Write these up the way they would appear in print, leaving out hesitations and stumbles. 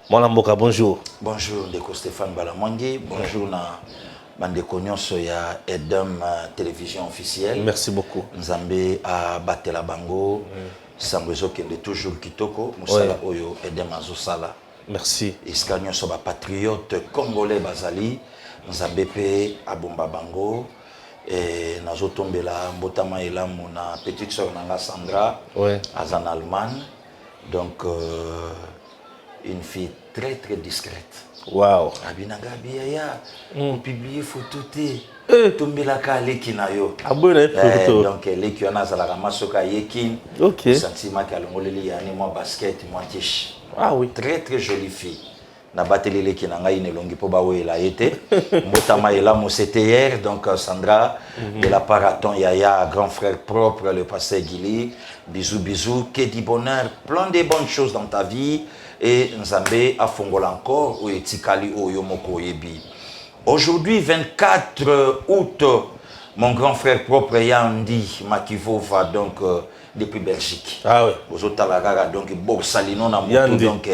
Mwana Mboka, bonjour. Bonjour, Ndeko Stéphane Balamwangi. Bonjour, Bandeko Nyonso ya Edem Télévision Officielle. Merci beaucoup. Nzambe a Batela Bango. Sangwezo Kende toujours Kitoko. Moussala Oyo Edem Azosala. Merci. Iska Nyonso ba patriote congolais Bazali. Nzambe Pe Abomba Bango. Et Nazo Tombela Mbotama Elamu na petite sœur Nanga Sandra. Azan Allemagne. Donc, une fille très très discrète. Wow. Abinaga Biaya, publier photo te. Tombela ka leki na yo. Abona photo. Donc leki ona za la ramasoka yekin. OK. Sentiment kalongoleli yani moi basket, moi tiche. Ah oui, très très jolie fille. Na bateli leki na ngai ne longi po ba we la été. Mbotama ela mo c'était hier donc Sandra de la paraton Yaya, grand frère propre le pasteur Guili. Bisous bisous, que du bonheur, plein de bonnes choses dans ta vie. Et Nzambe a fongola encore ou etikali oyo moko yebi. Aujourd'hui 24 août, mon grand frère propre Yandi Makivova donc depuis Belgique. Ah oui. Bozotalaga donc Borsalino na moto donc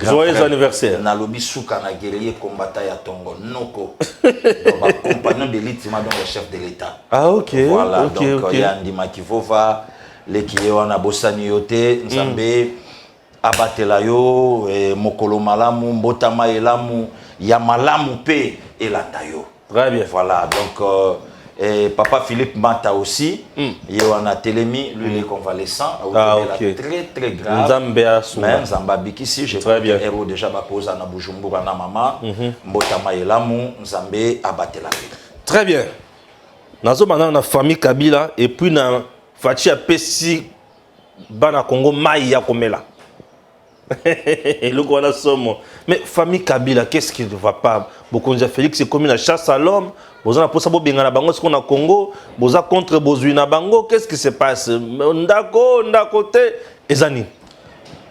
joyeux anniversaire. Na lobi souka na guerrier combattant ya Tongo Noko. Donc compagnon d'élite donc le chef de l'État. Ah OK. Voilà okay, donc Yandi Makivova les qui wana bosani yote Nzambe abatela yo mokolo malamu mbotama elamu ya malamu pe elanda yo. Très bien. Voilà donc papa Philippe Mata aussi a télémi lui il est convalescent okay. très très grave. Nzambe Souma. Nzamba bikisi je très bien. Héros déjà bapoza na Bujumbura na mama mbotama elamu Nzambe abatela. Très bien. Nazo maintenant na famille Kabila et puis na Fachi Apesi bana Congo mai ya komela. Le voilà somme. Mais famille Kabila, qu'est-ce qui ne va pas? Beaucoup de Félix, c'est comme une chasse à l'homme. Vous avez pour ça, vous avez bango, ce qu'on a Congo. Vous avez contre Bozuina Bango. Qu'est-ce qui se passe? Ndako, côté. Ezani.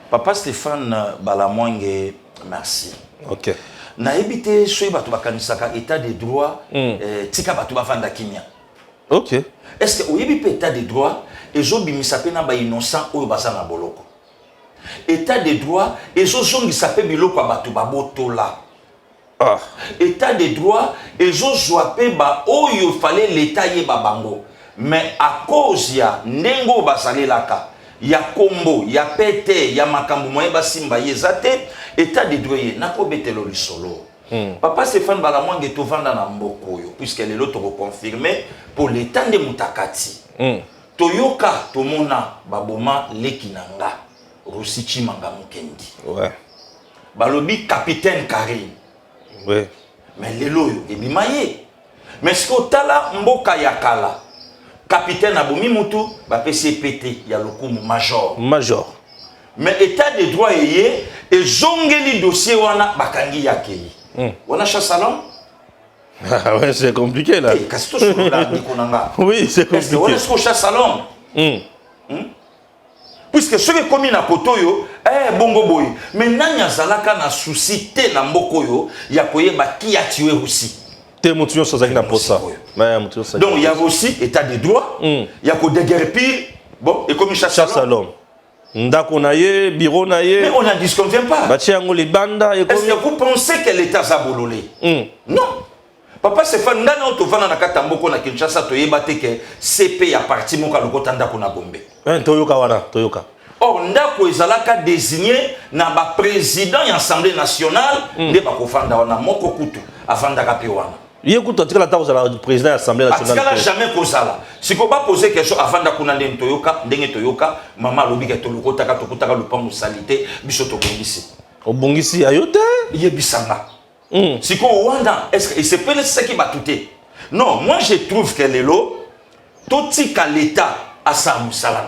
Papa Stéphane Balamwange, merci. Ok. Na habité sur batu bakanisaka état de droit. Tika batu bafanda Kenya. Ok. Est-ce que vous avez état de droit et zo bimisape na ba innocent ou basana boloko? État de droit et zo zongi sape biloko batu babotola. Ah. État de droit et zo zoape ba oyo fallait l'état ye babango. Mais à cause ya ndengo basalelaka, ya kombo, ya pete, ya makambu moye basimba yezate, état de droit ye nako betelo lisolo. Papa Stéphane Balamwange tovanda na mboko yo puisque les autres confirmé pour l'état de Mutakati. Toyoka tomona baboma lekinanga Rosichi Manga Mukendi. Ouais. Balobi capitaine Karim. Ouais. Mais lelo yo ebimaye. Mais ce que tala mboka yakala. Capitaine abomi mutu ba PCPT ya lokumu major. Major. Mais état de droit yé et zongeli dossier wana bakangi yakei. Wana chasse à l'homme. Ah ouais, c'est compliqué là. Oui, c'est compliqué. Est-ce qu'on chasse à l'homme? Puisque ceux qui commis na kotoyo, bongo boy. Mais nanya zalaka na souci te na mbokoyo, ya koye ba ki a tué aussi. Te moutio sozaki na posa. Donc il y a aussi état de droit, il y a ko déguerpir, bon, et comme chasse à l'homme. Ndako na ye, bureau na ye. Mais on n'en disconvient pas. Bachi yango les banda. Est-ce que vous pensez que l'État zabololé? Non. Papa Stéphane ndana otovana na kata mboko na Kinshasa toyeba te ke CP ya parti moka lokota ndako na Gombe. Toyoka wana, toyoka. Or ndako ezalaka désigné na ba président ya Assemblée nationale nde bakofanda wana moko kutu afandaka pe wana. Yé kutu atikala ta ozala président de l'Assemblée nationale. Atikala jamais kozala. Siko ba poser question afanda kuna ndenge toyoka, ndenge toyoka, mama lobi ke tolokota ka tokutaka lupango salité biso tokongisi. Obongisi ayote? Yebisanga. Siko Rwanda, est-ce que c'est pas ce qui va tout. Non, moi je trouve que tout l'État a sa moussala.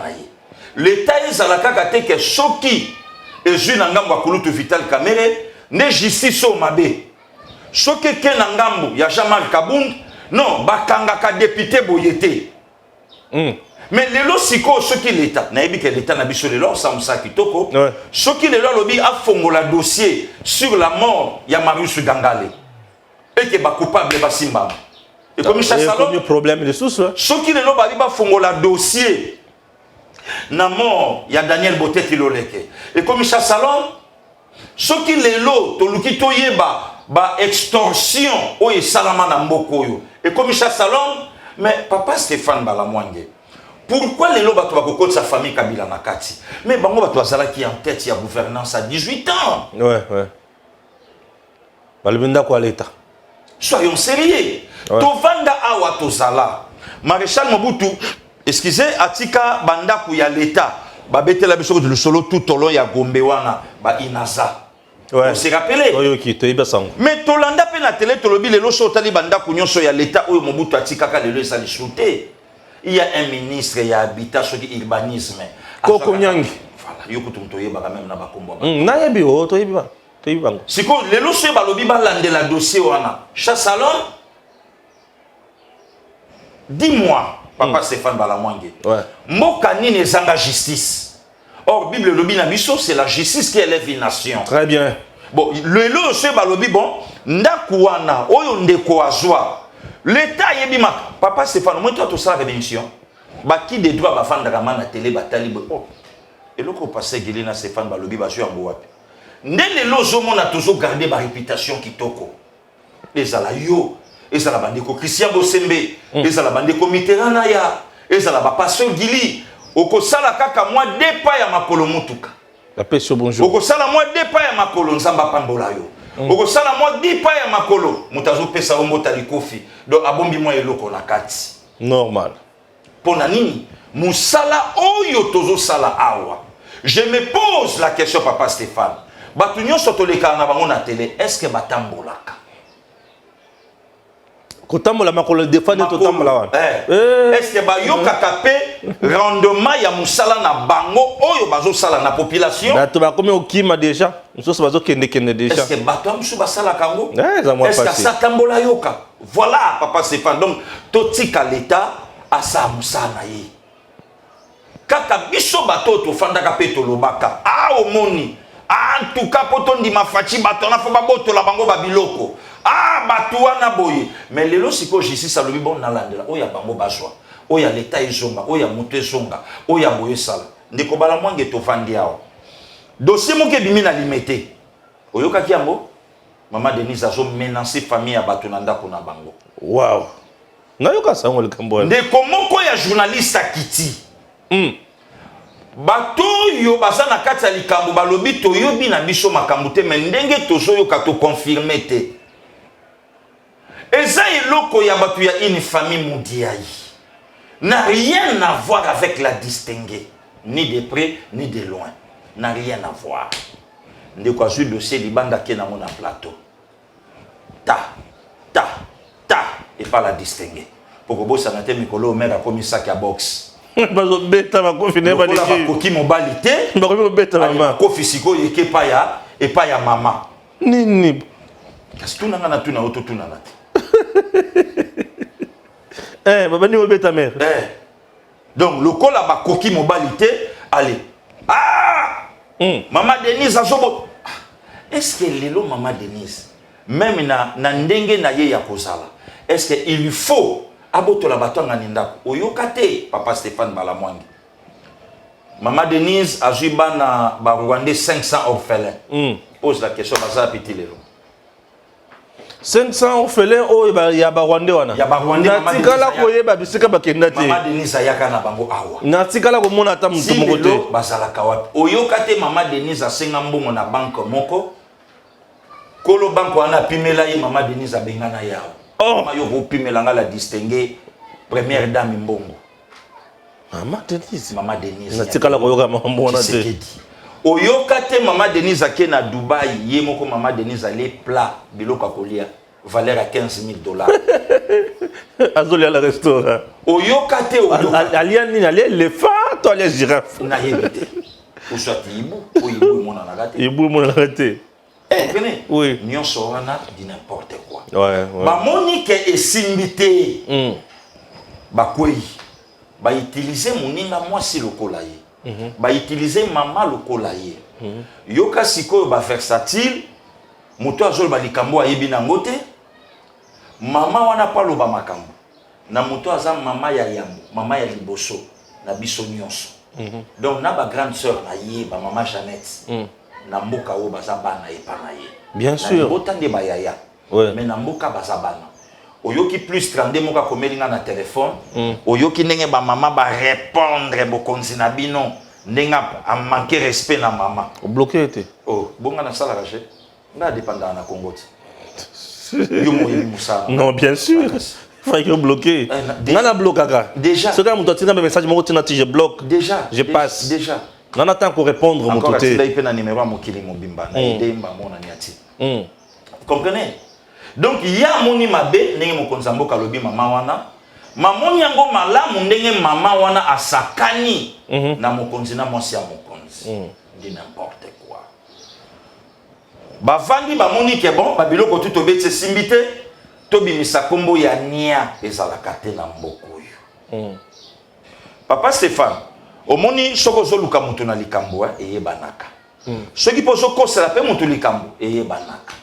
L'État est à la kakate que Soki et Junangambo a coulu vital caméré, ne justice au mabé. Soki Kenangambo, ya Jamal Kabound, non, bakangaka député boyete. Mais lelo siko ce qui l'État, naïbi que l'État n'a biso lelo samsa kitoko. Ce qui lelo lobi a fongola dossier sur la mort ya Marius Gangale. Et que ba coupable ba simba. Et comme ça salon problème de sous. Ce qui lelo ba fongola dossier na mort ya Daniel Botet Loleke. Et comme ça salon soki lelo toluki toyeba ba extorsion oyo salama na mboko oyo et comme chaque salon mais papa Stéphane Balamwange pourquoi lelo bato bakokoti sa famille Kabila na kati mais bango bato bazalaki en tête ya gouvernance à 18 ans ouais balibenda kwa l'état soyons sérieux tovanda awa tozala Maréchal Mobutu excusez atika bandaku ya l'état babetela biso le solo tout au long ya Gombe wana ba Inaza. On s'est rappelé. Mais Tolanda pe na télé tolobi lelo so tali bandaku nyonso ya l'état oyo Mobutu atika ka lelo ça shooté. Il y a un ministre ya habitat sur urbanisme. Koko Nyangi. Voilà, yoko tumtoyeba même na bakombo. Na yebi o toyeba. Toyeba. Siko lelo so balobi balandela dossier wana. Chassalon. Dis-moi. Papa Stéphane Balamwange. Ouais. Mboka nini ezanga justice. Or Bible lobi na biso c'est la justice qui élève une nation. Très bien. Bon, le se balobi bon ndaku wana oyo ndeko azwa. L'état yebima Papa Stéphane moi toi to ça rémission. Ba qui des droits ba fanda kama na télé batali oh. Et loko passé Gilina Stéphane balobi ba sur yango wapi. Ndele lozo mona toujours garder ba réputation kitoko. Ezala yo ezala bandeko Christian Bosembe, ezala bandeko Mitterrand ya, ezala ba pasteur Gili, okosala kaka moi depa ya makolo mutuka. La paix sur bonjour. Okosala moi depa ya makolo nzamba pambola yo. Okosala moi depa ya makolo mutazo pesa ombota likofi. Donc abombi moi eloko na kati. Normal. Pona nini? Musala oyo tozo sala awa. Je me pose la question Papa Stéphane. Batu nyonso toleka na bango na télé, est-ce que batambolaka? Kotambola makolo défendre totambola wana. Est-ce que ba yoka kapé rendement ya musala na bango oyo bazo sala na population? Na to ba komi okima déjà. Nso bazo kende déjà. Est-ce que bato amsu basala kango? Est-ce que ça tambola yoka? Voilà Papa Stéphane. Donc totika l'état à sa musala yi. Kaka biso bato to fanda kapé to lobaka. Ah omoni. En tout cas poto ndima fachi bato na fo baboto la bango babiloko. Ah, batouana boye. Mais les lois siko justice à l'obi bon nalandela. Oya bango baswa. Oya l'état ezonga. Oya moute zonga. Oya boye sala. Ndeko Balamwange to fandi awa. Dossier moke bimi na limité. Oyoka kiambo. Maman Denise azo menacer famille à batonanda kona bango. Wow. Na yoka sango le kambo. Ndeko moko ya journaliste akiti. Bato yo baza na kati ya likambo balobi to yobi na biso makambo te mais ndenge tozo yoka to confirmer te. Eza eloko ya batu ya une famille mondiale n'a rien à voir avec la distinguer, ni de près ni de loin, n'a rien à voir. Ndeko azu dossier libanda ke na mona plateau. Ta et pas la distinguer. Pour que ça n'était mikolo mère a commis sac à boxe. Bazo beta ma confiner ba liki. Ba koki mobalité. Ba koki beta mama. Kofi siko yeke pa ya mama. Nini. Kasi tuna ngana tuna auto tuna na. Baba ni obeta mère. Donc le col a ba koki mobalité, allez. Ah! Maman Denise azobo. Est-ce que lelo maman Denise même na ndenge na ye ya kozala. Est-ce que il faut aboto la bato ngani ndako. Oyokate Papa Stéphane Balamwange. Maman Denise azuba na ba Rwandais 500 orphelins. Pose la question baza petit lelo. 500 orphelins oyo ya ba Rwandais wana. Ya ba Rwandais na tikala koyeba bisika bakenda te. Maman Denise ayaka na bango awa. Na tikala ko mona ta mutu moko te. Bazala kawapi. Oyokate Maman Denise asenga mbongo na banque moko. Kolo banque wana pimela ye Maman Denise abengana yao. Maman yo ko pimela ngala distinguer première dame mbongo. Maman Denise. Maman Denise. Na tikala ko yoka mbongo na te. Oyokate Maman Denise ake na Dubaï, ye moko Maman Denise allait plat biloko kolia valeur à $15,000. Azoli à la restaurant. Oyokate alia nini alia éléphant to alia girafe. Na yebite. Ou soit ibu, ou ibu mona na gate. Ibu mona na gate. Comprenez? Oui. Nyonso wana di n'importe quoi. Ouais. Ba monique esimbité. Ba kwei. Ba utiliser moninga mwasi lokola ye. Ba utiliser mama lokola ye. Yoka siko ba versatile. Moto azol ba likambo ayebi nango te. Mama wana pa loba makambo. Na moto aza mama ya yambo, mama ya liboso na biso nyonso. Donc na ba grande sœur na ye ba mama Jeannette. na mboka o baza bana epana ye. Bien sûr. Botande bayaya. Ouais. Mais na mboka baza bana. Oyoki plus 32 moka komelinga na téléphone. Oyoki ndenge ba mama ba répondre bokonzi na bino ndenga a manquer respect na mama. Bloqué était. Oh, bonga na sala raché. Na dépendant na Congo. Yo mo yimi musala. Non, bien sûr. Il faut bloquer. On a bloqué. Déjà. Ce gars me donne un message, je bloque. Déjà. Je passe. Déjà. On attend qu'on réponde mon côté. côté. Encore il peut na numéro mokili mobimba na ide mba mona niati. Comprenez? Donc il y a moni mabe ndenge mokonza mboka lobi mama wana. Mamoni yango malamu ndenge mama wana asakani na mokonzi na mwasi ya mokonzi. Dit n'importe quoi. Bavandi bamoni ke bon babiloko tout obetse simbite tobimisa kombo ya nia ezalaka te na mboka oyo. Papa Stéphane, omoni soko zoluka mutu na likambo eyebanaka. Soki po zokosela pe mutu likambo eyebanaka.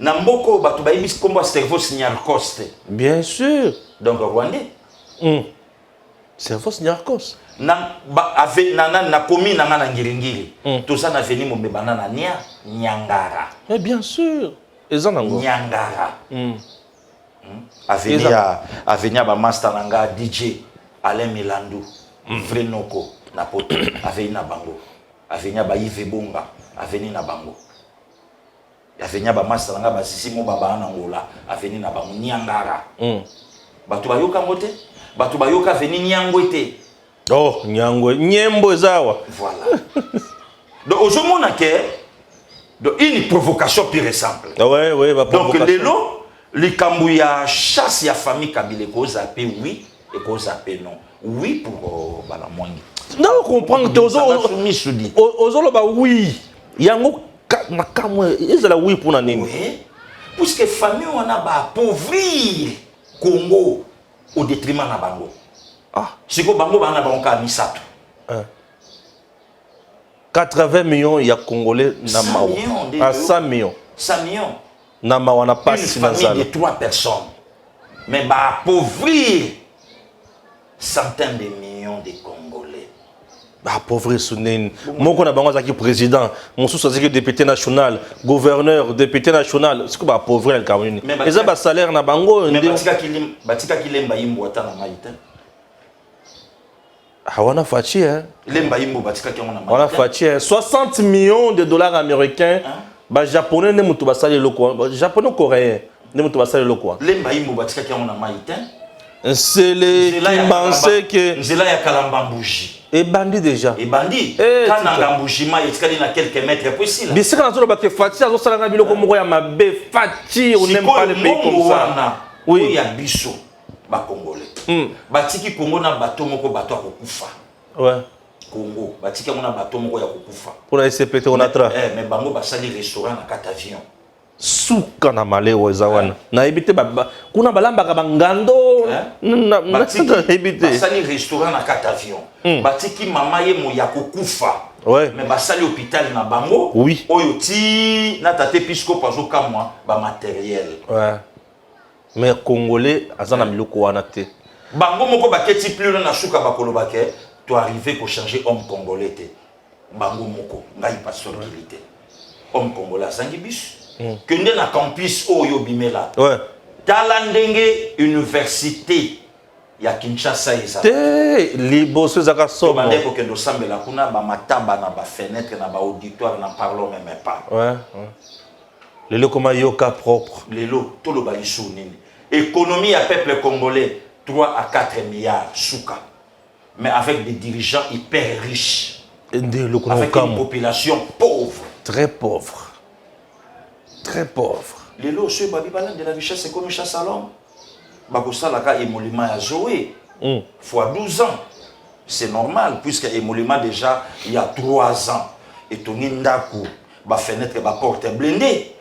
Na mboko bato bayebisi kombo cerveau signarcos te. Bien sûr. Donc Rwandais. Cerveau signarcos. Na komi na nga na ngiringiri. Toza na veni mobebana na nia Nyangara. Mais bien sûr. Ezanango. Nyangara. Avenia ba master nanga DJ Alain Milandu. Vrenoko na poto. Avenia bango. Avenia ba Yves Bonga. Avenia na bango. Avenia ba master nanga ba Sisimo baba na ngola. Avenia na bango Nyangara. Batu bayoka ngote. Batu bayoka veni Nyangwete. Oh, Nyangwe. Nyembo ezawa. Voilà. Donc aujourd'hui donc une provocation pure et simple. Ouais, ouais, bah, donc lelo likambu ya chasse ya famille Kabila ko zappé oui et ko zappé non. Oui pour bala mwangi. Non, comprendre que ozolo ba oui. Yango na kamwe ezala oui pour na nini. Oui. Puisque famille wana ba appauvrir Congo au détriment na bango. Ah, siko bango bana bango ka misato. 80 millions il y a Congolais na mawa. À 100 millions. 100 millions. Na mawa na pas une famille de 3 personnes. Mais bah appauvrir centaines de millions de Congolais. Bah appauvrir Sounen. Mon qu'on a bango zaki président, mon sous zaki député national, gouverneur, député national. C'est quoi bah appauvrir le Cameroun. Et ça bah salaire na bango. Mais batika kilemba yimbo ata na maïta. On a fachi, hein. On a fachi, 60 millions de dollars américains. Bah japonais ne mutu basali loko, japonais coréen ne mutu basali loko. C'est les qui pensaient que Nzela ya Kalambambouji. Et bandit déjà. Et bandit. Quand Nangambouji il y a quelques mètres possible. Mais c'est quand on a fait fachi, on a salanga biloko moko ya mabe fachi, on n'aime pas les pays comme ça. Oui. Il y a biso. Ba Congolais. Batiki Congo na bato moko bato ya kokufa. Ouais. Congo batiki mona bato moko ya kokufa. Pour la SCPT on a tra. Mais bango basali restaurant na carte avion. Suka na malewo zawana. Na ebite ba kuna balamba ka bangando na ebite. Basali restaurant na carte avion. Batiki mama ye mo ya kokufa. Ouais. Mais basali hôpital na bango. Oui. Oyo ti na tate pisco pazo kamwa ba matériel. Ouais. Mais Congolais, azana miloko wana te. Bango moko baketi plus na suka bakoloba ke to arriver ko changer homme congolais te. Bango moko ngai pasteur kilité. Homme congolais zangi bis. Que nde na campus oyo bimela. Ouais. Tala ndenge université ya Kinshasa eza. Te liboso zaka somo. Bande ko kendo sambela kuna ba mataba na ba fenêtre na ba auditoire na parlons même pas. Ouais. Le lokoma yoka propre. Lelo to lo balisu nini. Économie à peuple congolais 3 à 4 milliards souka. Mais avec des dirigeants hyper riches. Avec une population pauvre. Très pauvre. Très pauvre. Les lots, ceux de la richesse, c'est comme chasse à l'homme. Bakosalaka émolima à Zoé. Fois 12 ans. C'est normal, puisque émolima déjà, il y a 3 ans. Et ton indaku, ba fenêtre, ba porte blindée.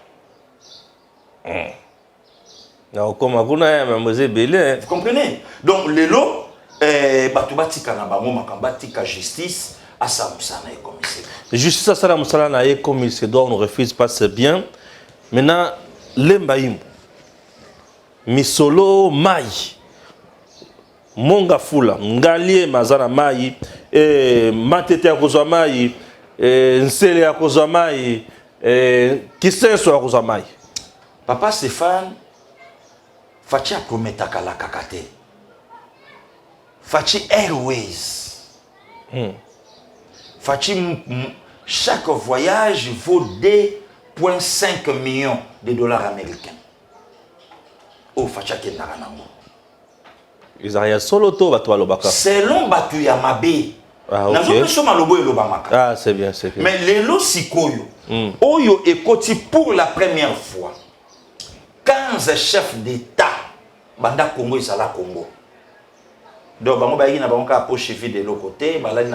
Vous comprenez? Donc, les lots, Batoubatika Nabango, Makambatika justice, à Samusana et commissaire. Justice à Samusana et commissaire, on ne refuse pas, c'est bien. Maintenant, l'embaïm, Misolo Mai, Monga Fula, Ngalie Mazana Mai, Matete Rosa Mai, nsele ya kozwa mai kisenso ya kozwa mai. Papa Stéphane faci aprometaka la kakate. Faci Airways. Faci chaque voyage vaut 2,5 millions de dollars américains. Oh, faci akendaka nango. Ils solo to bato balobaka. Selon batu ya mabe. Ah, ok. Ah, c'est bien, c'est bien. Mais lelo sikoyo, oyo ekoti pour la première fois 15 chefs d'État banda Congo ezala Congo. Donc bango ba yina bango ka poche vide de l'autre côté, balali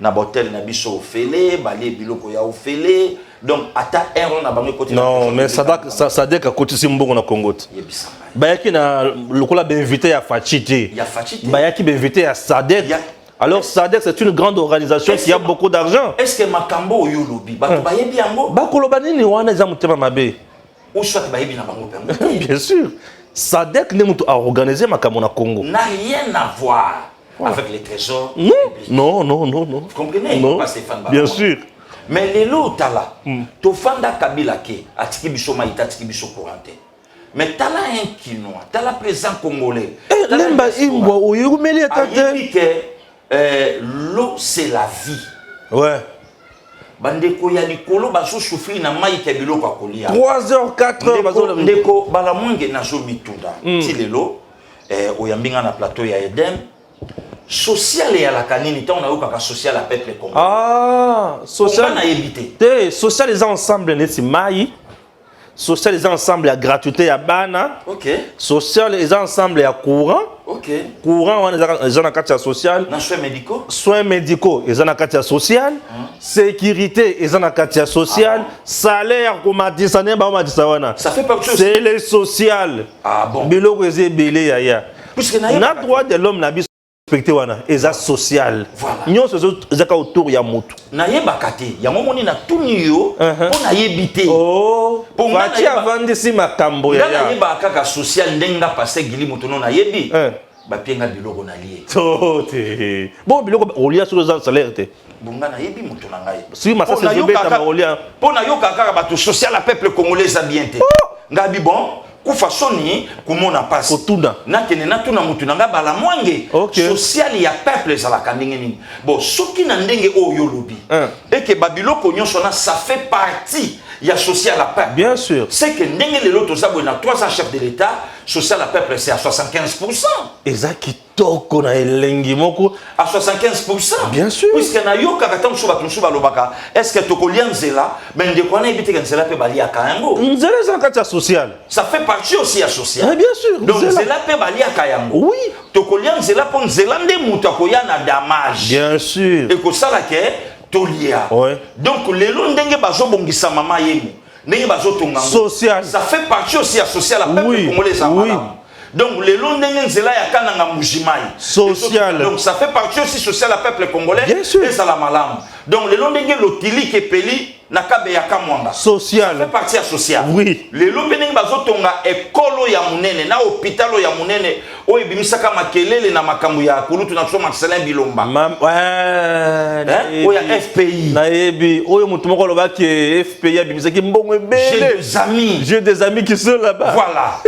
na hôtel na biso ofele, bali biloko ya ofele. Donc ata erreur na bango côté. Non, mais Sadek a côté simbongo na Congo. Bayaki na lokola be invité ya Fachiti. Ya Fachiti. Bayaki be invité ya Sadek. Alors Sadek c'est une grande organisation qui a beaucoup d'argent. Est-ce que Makambo oyo lobi ba bayebi yango? Ba koloba nini wana za mutema mabe? Ou soit bayebi na bango pe. Bien sûr. Sadek ne mutu a organisé Makambo na Congo. N'a rien à voir avec les trésors. Non, non, non, non. Vous comprenez? Non. Bien sûr. Mais les lots tala, to fanda Kabila ke atiki biso maïta atiki biso couranté. Mais tala un Kinois, tala président congolais. Lemba imbo oyumeli atate. L'eau c'est la vie. Ouais. Bandeko ya likolo baso souffrir na maïta biloko akolia. 3h 4h baso ndeko bala mwenge na zo mitunda. Ti lelo oyambinga na plateau ya Eden. Social et à la canine, on a eu un social à peuple congolais. Ah, social. On a évité. Social les ensemble n'est maï. Social les ensemble à gratuité à bana. Ok. Social les ensemble à courant. Ok. Courant on les en a social. Na soins médicaux. Soins médicaux les en a social. Sécurité les en a social. Salaire comme a dit ça n'est pas mal ça wana. Ça fait partie. C'est les social. Ah bon. Bilo que belé ya. Puisque na droit de l'homme na respecté wana eza social. Voilà. Nyonso ezaka autour ya mutu. Na yebaka te. Ya momoni na tuni yo po na yebite. Oh. Fati avandisi makambo ya. Na yebaka ka social ndenga passé gili mutono na yebi. Ba pienga biloko na lié. Tote. Bon biloko olia sur les salaire te. Bonga na yebi mutu na ngai. Si masa se beta ma olia. Po na yo kaka ba to social à peuple congolais za bien te. Ngabi bon. Kufasoni kumona passe kotuna nakene natuna mutu nanga bala mwange social ya peuple za la kandenge nini bon soki na ndenge oyo lobi et que babiloko nyonso na ça fait partie ya social à peuple bien sûr c'est que ndenge lelo to sabona 300 chefs de l'état social à peuple c'est à 75%. Ezaki toko na elengi moko à 75%. Bien sûr. Puisque na yo kakata msuba tumsuba lobaka est-ce que tokolian zela mais ndekwana ibite nzela pe bali akayango. Nzela za kati social. Ça fait partie aussi à social. Ah, bien sûr. Donc nzela pe bali akayango. Oui. Tokolian zela po nzela nde muta koya na damage. Bien sûr. Et ko sala ke tolia. Ouais. Donc lelo ndenge bazo bongisa mama yemu. Ndenge bazo tongango. Social. Ça fait partie aussi à social à peuple congolais ça. Oui. Donc les longs nzela ya kananga mujimai social. Donc ça fait partie aussi social à peuple congolais. Bien sûr. Et ça la malam. Donc les longs ndenge lotili ke peli na kabe ya kamwanga. Social. Ça fait partie à social. Oui. Les longs ndenge bazotonga ekolo ya munene na hôpitalo ya munene o ebimisaka makelele na makambu ya kulutu na soma Marcelin Bilomba. Ouais. Oya FPI. Na yebi oyo mutu moko lobaki FPI abimisaki mbongo ebele. J'ai des amis qui sont là-bas. Voilà.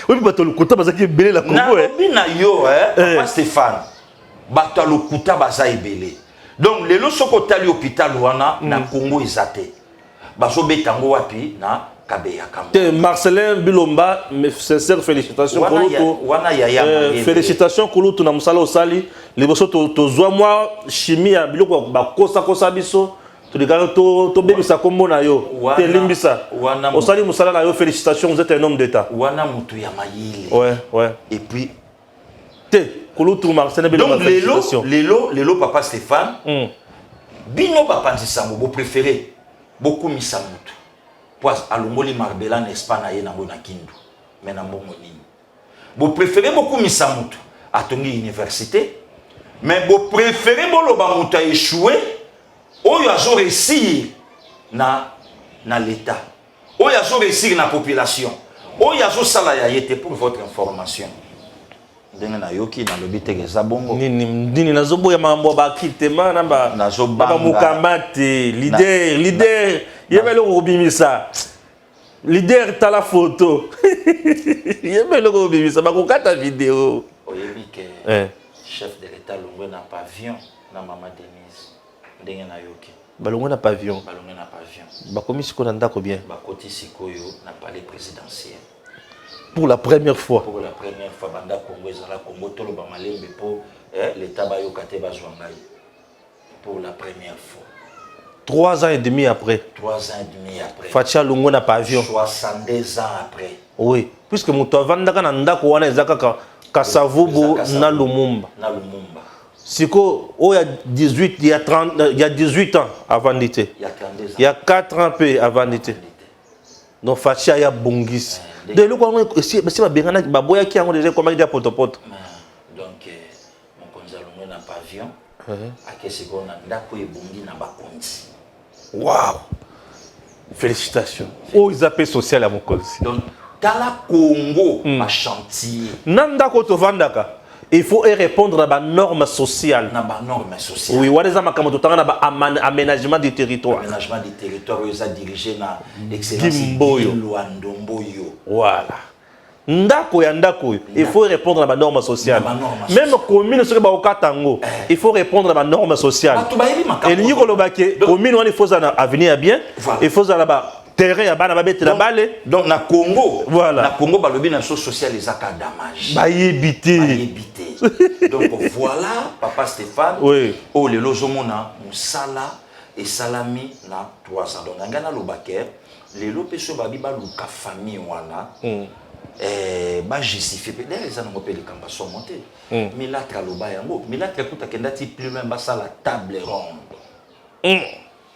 Oui, bato lokuta bazaki ebele la Congo. Na bina yo Papa Stéphane. Bato lokuta baza ebele. Donc lelo soko tali hôpital wana na Congo ezate. Baso betango wapi na Kabeya Kambo. Marcelin Bilomba, mes sincères félicitations pour nous. Félicitations pour nous na musala osali. Les bosso to zwa moi chimie ya biloko ba kosa biso. To regarde to bebisa kombo na yo. Te limbisa. Osali musala na yo félicitations, vous êtes un homme d'état. Wana mutu ya mayile. Ouais. Et puis Kulutu Marcelin Bilomba. Donc lelo Papa Stéphane. Bino bapanzi sango bo préféré beaucoup misamutu. Pois alongoli Marbella n'est-ce pas na ye na bona kindu. Mais na mbongo nini. Bo préféré beaucoup misamutu atongi université. Mais bo préféré boloba mutu a échoué. Oyo azo réussir na l'état. Oyo azo réussir na population. Oyo azo sala ya yete pour votre information. ndenge na yoki na lobi te eza bongo nini nazoboya makambo bakitema na ba mukamate leader yebele kobimisa leader tala photo yebele kobimisa bakokata vidéo oyebi ke chef de l'état longwe na pavillon na mama Denise ndenge na yoki balongwe na pavillon bakomi sikoyo na ndako bien bakoti sikoyo na palais présidentiel pour la première fois banda Congo ezala Congo toloba malembe po l'état bayoka te bazwa ngai pour la première fois 3 ans et demi après Fatia Lungo na pavillon 62 ans après oui puisque moto avandaka na ndako wana ezaka Kasavubu na Lumumba siko il y a 18 il y a 18 ans avant d'été il y a 4 ans peu avant d'été donc Fatia ya bongisi de lo ko si ba bengana ba boya ki yango déjà comment dia potopoto donc mon konzalo na pavillon akesi ko na ndako ebongi na bakonzi waouh félicitations oh ils appellent social à mon konzi donc tala Congo ma chantier nanda ko to vandaka il faut répondre à la norme sociale. Oui, on a aménagement du territoire. Aménagement du territoire, ils ont dirigé na excellence Luandomboyo. Voilà. Ndako ya ndako, il faut répondre à la norme sociale. Même commune ce que ba okatango, il faut répondre à la norme sociale. Et ni ko lobake commune on il faut ça avenir bien, il faut ça là-bas terrain ya bana babete la balle. Donc na Congo, voilà. Na Congo ba lobi na social les aka damage. Ba yebité. Donc voilà papa Stéphane. Oui. Oh le lozomona musala et salami na 3 ans. Donc ngana lobake les lopeso babi ba luka famille wana. Ba justifier peut-être les gens ngopeli kamba so monter. Mais là traloba yango, mais là trakuta kenda ti plus loin ba sala table ronde.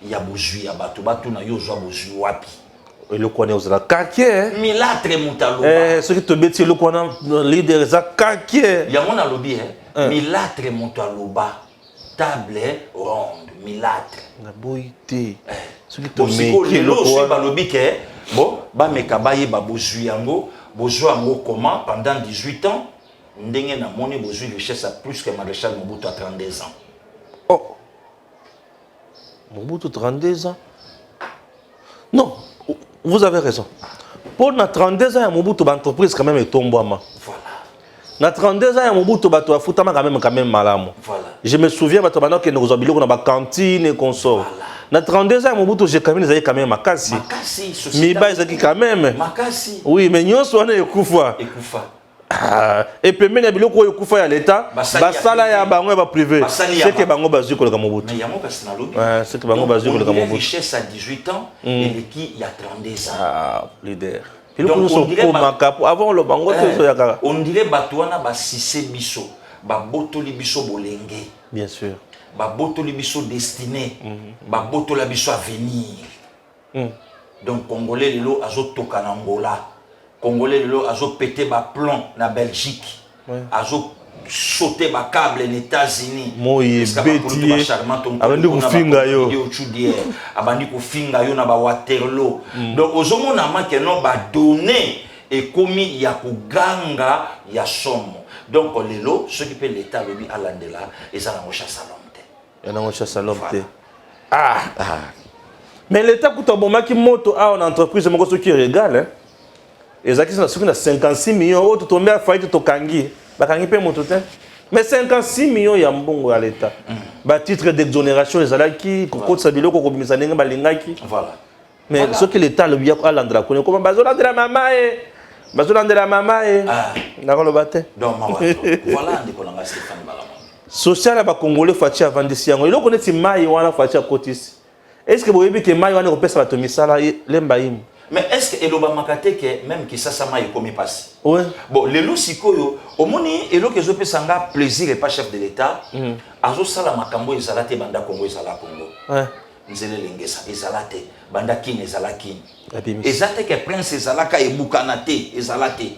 Ya bozui ya bato na yo zo bozui wapi. Le connaît aux kaké milatre mutaloba ce qui te bêtit le connaît leader za kaké ya mona lobi milatre mutaloba table ronde milatre na boité ce qui te met le so ba lobi ke bon ba meka baye ba bozui yango comment pendant 18 ans ndenge na moni bozui richesse à plus que maréchal Mobutu à 32 ans. Oh Mobutu 32 ans non. Vous avez raison. Pour na 32 ans, Mobutu l'entreprise quand même est tombée. Voilà. Na 32 ans, Mobutu bato afutama quand même malamu. Voilà. Je me souviens bato bana que nous habilons dans la cantine et consort. Voilà. Na 32 ans, Mobutu j'ai quand même makasi. Makasi société. Mais ba ezaki quand même. Makasi. Oui, mais nyonso wana ekufa. Ekufa. Et puis même biloko ekufa ya l'état, basala ya bango ba privé. C'est que bango bazui ko le Mobutu. Mais yango kasi na lobi. Ouais, c'est que bango bazui ko le Mobutu. Richesse à 18 ans et qui il y a 32 ans. Ah, leader. Donc avant le bango on dirait batouana ba sissé biso, ba botoli biso bolenge. Bien sûr. Ba botoli biso destiné, ba botola biso avenir. Donc congolais lelo azo toka na Angola. Congolais lelo azo pété ba plomb na Belgique. Azo sauter ba câble en États-Unis. Moye bétier. Abandi kufinga yo. Abandi kufinga yo na ba Waterloo. Donc ozomona manke no ba donner et commis ya kuganga ya somo. Donc lelo ce qui peut l'état lobi alandela et ça na mocha salomte. Ya na mocha salomte. Ah. Mais l'état kuta bomaki moto a en entreprise moko ce qui régale hein. Et ça qui sont 56 millions autres tombé à faillite to kangi. Bakangi pe moto te. Mais 56 millions ya mbongo à l'état. Ba titre d'exonération ezalaki kokotsa biloko ko bimisa ndenge balingaki. Voilà. Mais ce que l'état le biako alandra connaît comment bazolandela mama e. Bazolandela mama e. Na ko lo baté. Donc mawato. Voilà ndiko na Stéphane Balama. Social ba congolais fati avant de siango. Il connaît si mai wana fati a kotis. Est-ce que vous voyez que mai wana ko pesa bato misala lemba im. Mais est-ce que Eloba Makate que même qui ça m'a commis passe? Oui. Bon, les loups sikoyo, au moni elo que je peux sanga plaisir et pas chef de l'État. Azo sala makambo ezalate banda Congo ezala Congo. Ouais. Nzele lengesa ezalate banda kin ezalaki. Ezate que prince ezalaka ebukanate ezalate.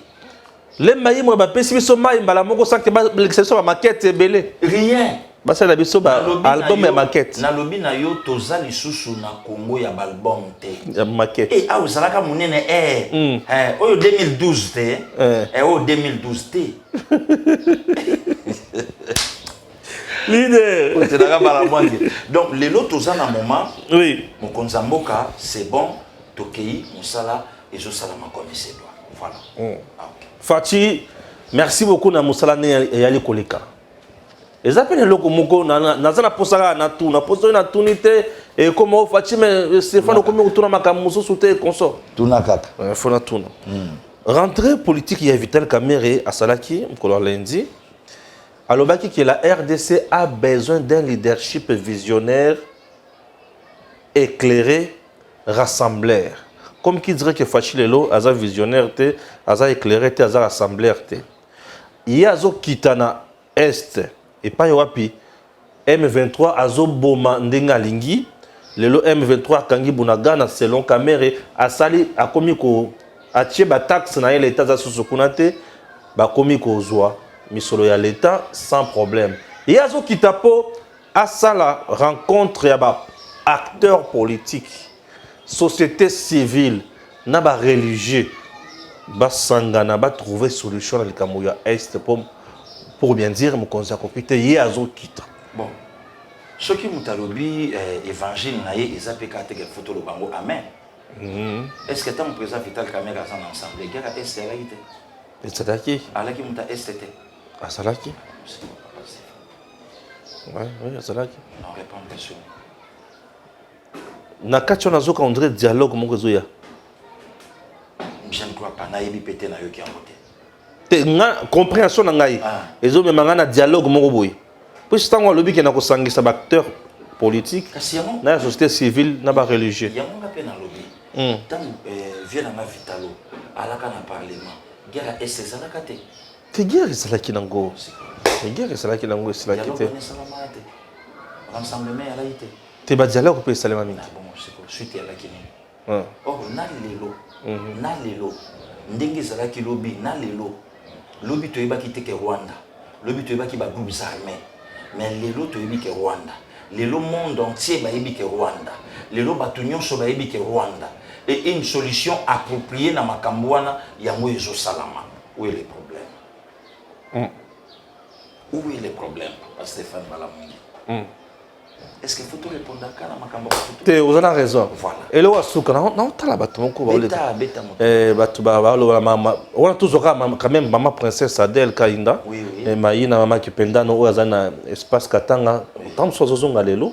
Les maïs moi ba pesi biso mai mbala moko sanke ba l'exception ba maquette belé. Rien. Bah ça la biso ba album et maquette. Na lobi na yo toza lisusu na Congo ya album te. Ya maquette. Eh ah ozalaka munene oyo 2012 te. Oyo 2012 te. Leader. Donc les lots toza na moment. Oui. Mon konzamboka c'est bon tokei musala et zo salama comme c'est doit. Voilà. Fati, merci beaucoup na musala ne yali koleka. Ezapene loko moko na zana posaka na tout na poso na tunité et comment Fati mais Stéphane comment tourna makamuso souté consort. Tuna kaka. Faut na tuna. Rentrée politique il y a Vital Kamerhe à Salaki, mkolo lundi. Alobaki que la RDC a besoin d'un leadership visionnaire, éclairé, rassembleur. Comme qui dirait que Fachi Lelo a un visionnaire, a éclairé, a rassembleur. Il y a un Kitana Est et pas Yoapi. M23 a un Boma Ndenga Lingi. Lelo M23 Kangi Bunagana selon Kamerhe a sali a commis ko a tché ba taxe na l'état za susukunate ba commis ko zoa. Misolo ya l'État sans problème. Et Azo Kitapo a ça la rencontre ya ba acteurs politiques, société civile, na ba religieux, ba sangana ba trouver solution na likamuya est pour bien dire mon conseil compité y Azo Kita. Bon. Ce qui mutalobi évangile na ye ezapeka te photo le bango amen. Est-ce que tant mon président Vital Kamerhe ensemble guerre est la ité. C'est ça qui ala ki muta est. À Salaki. Oui, à Salaki. Non, réponds question. Nakati on a zo André dialogue mon réseau ya. Je ne crois pas na yebi pété na yo ki amboté. Te nga compréhension na ngai. Ezo me mangana dialogue mon boy. Puis tant on lobi ke na ko sangisa acteur politique. Na société civile na ba religieux. Ya monga pe na lobi. Tant vient na Vitalo alaka na parlement. Guerre est ça la kate. Te guerre est là qui nango. Te guerre est là qui nango c'est là qui te. Rassemblement à la ité. Te ba dialogue pe salama mingi. Bon, c'est quoi suite à la kini. Oh na lelo. Ndenge zala ki lobi na lelo. Lobi to yeba ki te ke Rwanda. Lobi to yeba ki ba groupes armés. Mais lelo to yebi ke Rwanda. Lelo monde entier ba yebi ke Rwanda. Lelo batu nyonso ba yebi ke Rwanda. Et une solution appropriée na makambwana ya mwezo salama. Où est le problème? Où est le problème, Stéphane Balamungi? Est-ce qu'il faut tout répondre à la makambo? Vous avez raison. Voilà. Et là, on a la bateau. On a toujours quand même maman princesse Adèle Kainda. Oui. Et Maïna maman qui pendant au hasard espace Katanga. Tant que soit zone à l'élo.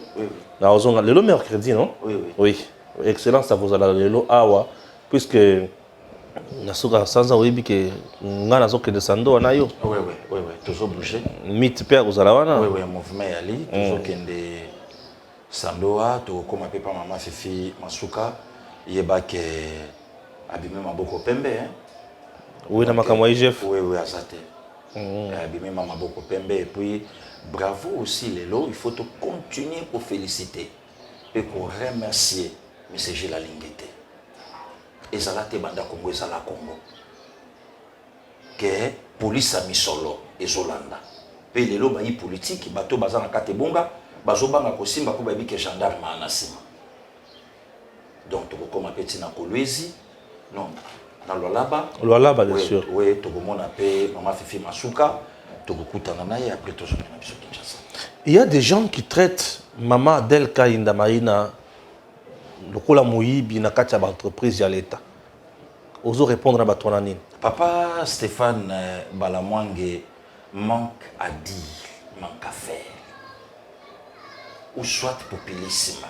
Na zone à l'élo mercredi, non? Oui. Excellent, ça vous a l'élo awa puisque nasuka sanza oyebi ke nga nazoke de sando na yo. Oui, toujours bouger. Mythe père uzala wana. Oui, mouvement yali toujours kende sandoa to koma pepa mama fifi masuka yeba ke abime maboko pembe hein. Oui, na makamwa IGF. Oui, azate. Abime maboko pembe et puis bravo aussi Lelo, il faut te continuer pour féliciter et pour remercier monsieur Gilles Lingete. Ezala te banda Congo ezala Congo que police a misolo ezolanda pe lelo ba yi politique bato bazana kate bonga bazobanga kosimba ko babi ke gendarme anasima donc toko koma peti na kolwezi non na Lualaba bien sûr oui toko mona pe mama Fifi Masuka toko kutana na ye après toujours na biso Kinshasa. Il y a des gens qui traitent maman Adèle Kainda Maïna lokola moyibi na kati ya entreprise ya l'État. Ozo répondre à batonanine. Papa Stéphane Balamwange manque à dire, manque à faire. Ou soit populisme.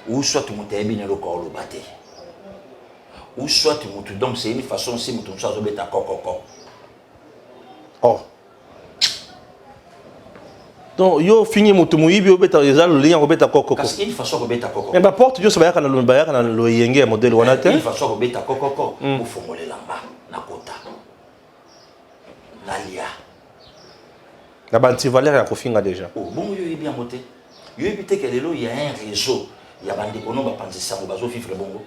Ou soit mutebi ne lokolo bate. Ou soit mutu donc c'est une façon si mutu soit beta kokoko. Oh. Donc yo fini mutu muyibi obeta ezalo lien obeta kokoko. Parce qu'il façon obeta kokoko. Mais ba porte yo sobayaka na lo yenge modèle wana te. Il façon obeta kokoko pour formuler lamba na kota. Nalia. La bantivalère ya kofinga déjà. Oh bon yo bien moté. Yo éviter que lelo il y a un réseau. Il y a bande kono ba panzisa mo bazo fifre bongo.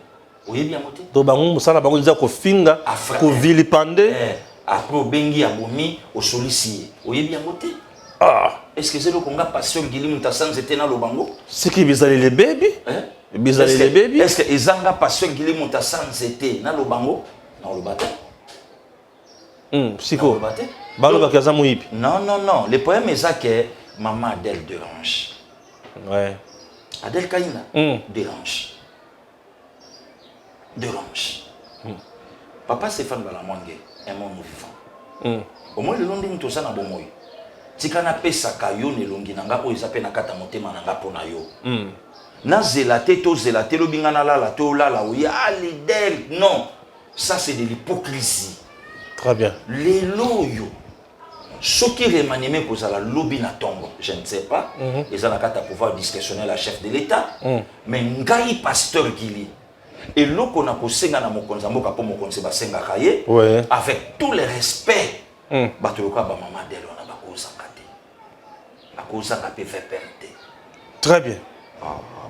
Oye bien moté. Do bango musala bango nza kofinga ko vilipande. Après bengi abomi au solicier. Oye bien moté. Ah. Est-ce que c'est le Congo passion Guili Moutasan c'était dans le bango? C'est qui bizarre les baby? Bizarre les baby? Est-ce que Ezanga passion Guili Moutasan c'était dans le bango? Dans le bâton? Psycho. Non, non. Le poème est ça que Maman Adèle dérange. Ouais. Adèle Kaina dérange. Papa Stéphane Balamwange est mon vivant. Au moins le long de tout ça na bon moi. Tikana pesa kayo ne longi nanga o isape na kata motema nanga pona yo. Na zelate to zelate lo bingana la to la oui leader non. Ça c'est de l'hypocrisie. Très bien. Les loyo. Ce qui remanime pour ça la lobby na tombe, je ne sais pas. Ils ont la carte à pouvoir discrétionner la chef de l'État. Mais ngai pasteur Gili. Et l'eau qu'on a posé dans mon konzambo kapo mon konzeba senga kaye. Avec tout le respect. Batoloka ba maman d'elle on a ba kozangate. Ba kozangate fait perdre. Très bien.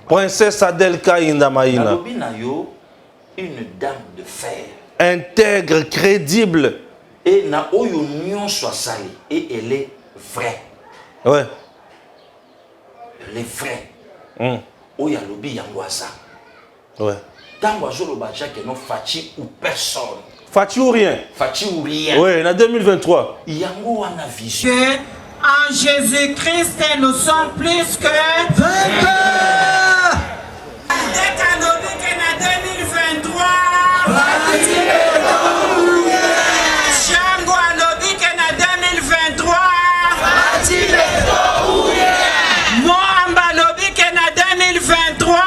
Princesse Adèle Kainda Maïna. La lobby na yo une dame de fer. Intègre, crédible. Et na oyo nyon soit sali. Et elle est vraie. Ouais. Elle est vraie. Oya lobby yangwaza. Ouais. Tango azolo bacha que non Fachi ou personne. Fachi ou rien. Fachi ou rien. Oui, en 2023. Yango wana vision. En Jésus-Christ, nous sommes plus que vainqueurs. Dès qu'à en 2023, Django a lobby en 2023, Moamba lobby en 2023,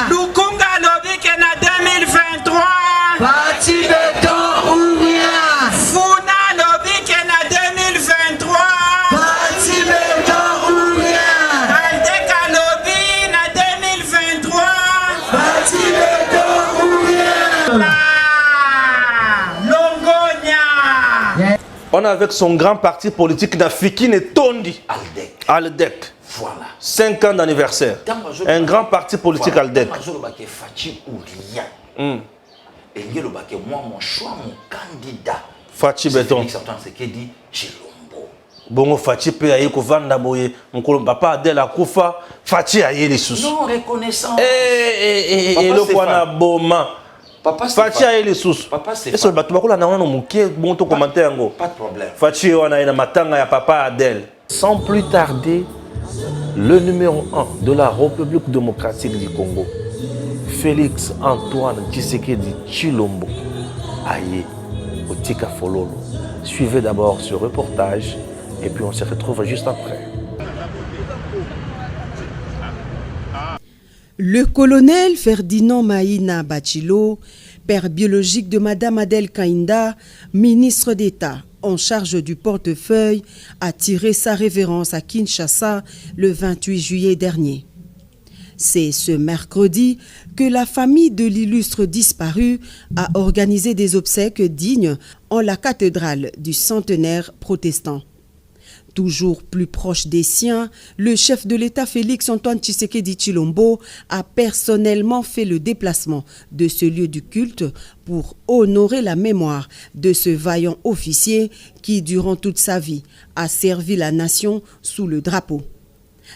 Lukunga lobby en 2023, Funa lobby en 2023, Aldeka lobby en 2023, Longonia. On a avec son grand parti politique d'Afrique et Tondi. Aldec. Voilà. 5 ans d'anniversaire. Un grand parti politique Aldec. Fachi ou rien. Et moi, mon choix, mon candidat. Fachi Béton. C'est qui dit Chilombo. Bongo Fachi peut aller kovanda boye. Mon papa Adèle Akoufa. Fachi aye les sous. Non, reconnaissant. Et le point boma. Fachi aye les sous. Papa c'est. Est-ce que tu vas na wana muké bon to commentaire ngo. Pas de problème. Fachi wana ina matanga ya papa Adèle. Sans plus tarder, le numéro 1 de la République démocratique du Congo, Félix Antoine Tshisekedi Tshilombo, aye au Tika Fololo. Suivez d'abord ce reportage et puis on se retrouve juste après. Le colonel Ferdinand Maïna Bachilo, père biologique de Madame Adèle Kainda, ministre d'État en charge du portefeuille, a tiré sa révérence à Kinshasa le 28 juillet dernier. C'est ce mercredi que la famille de l'illustre disparu a organisé des obsèques dignes en la cathédrale du centenaire protestant. Toujours plus proche des siens, le chef de l'État Félix Antoine Tshisekedi Tshilombo a personnellement fait le déplacement de ce lieu du culte pour honorer la mémoire de ce vaillant officier qui, durant toute sa vie, a servi la nation sous le drapeau.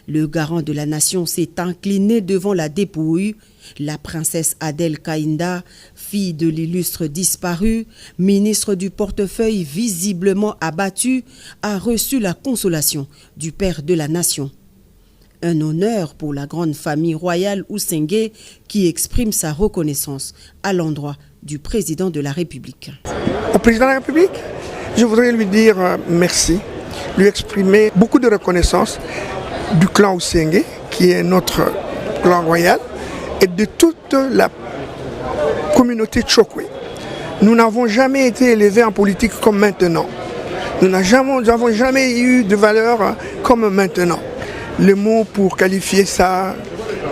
Le garant de la nation s'est incliné devant la dépouille. La princesse Adèle Kainda, fille de l'illustre disparu, ministre du portefeuille visiblement abattu, a reçu la consolation du père de la nation. Un honneur pour la grande famille royale Oussengue qui exprime sa reconnaissance à l'endroit du président de la République. Au président de la République, je voudrais lui dire merci, lui exprimer beaucoup de reconnaissance du clan Oussengue, qui est notre clan royal, et de toute la communauté Tchokwe. Nous n'avons jamais été élevés en politique comme maintenant. Nous n'avons jamais eu de valeur comme maintenant. Les mots pour qualifier ça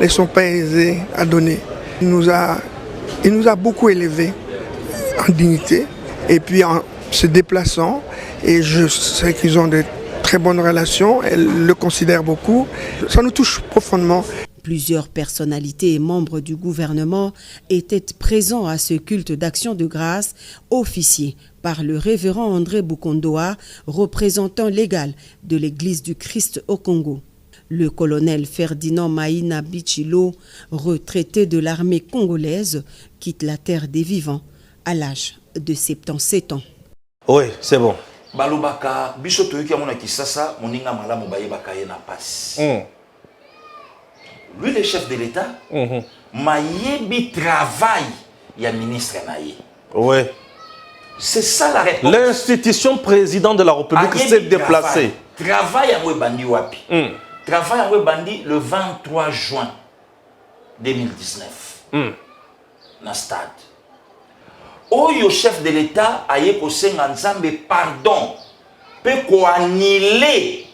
ne sont pas aisés à donner. Il nous a beaucoup élevés en dignité et puis en se déplaçant. Et je sais qu'ils ont de très bonnes relations, elle le considère beaucoup. Ça nous touche profondément. Plusieurs personnalités et membres du gouvernement étaient présents à ce culte d'action de grâce officié par le révérend André Bukondoa, représentant légal de l'Église du Christ au Congo. Le colonel Ferdinand Maïna Bichilo, retraité de l'armée congolaise, quitte la terre des vivants à l'âge de 77 ans. Oui, c'est bon. Balobaka, biso toyoki amona kisasa, moninga malamu bayebaka ye na pasi. Lui, le chef de l'État, mayebi travail, il y a ministre naïe. Oui. C'est ça la réponse. L'institution président de la République s'est déplacée. Travail à Bandi Wapi. Travail à Bandi le 23 juin 2019. Na stade. Oyo chef de l'État a yé kosenga nzambe pardon. Pe ko annulé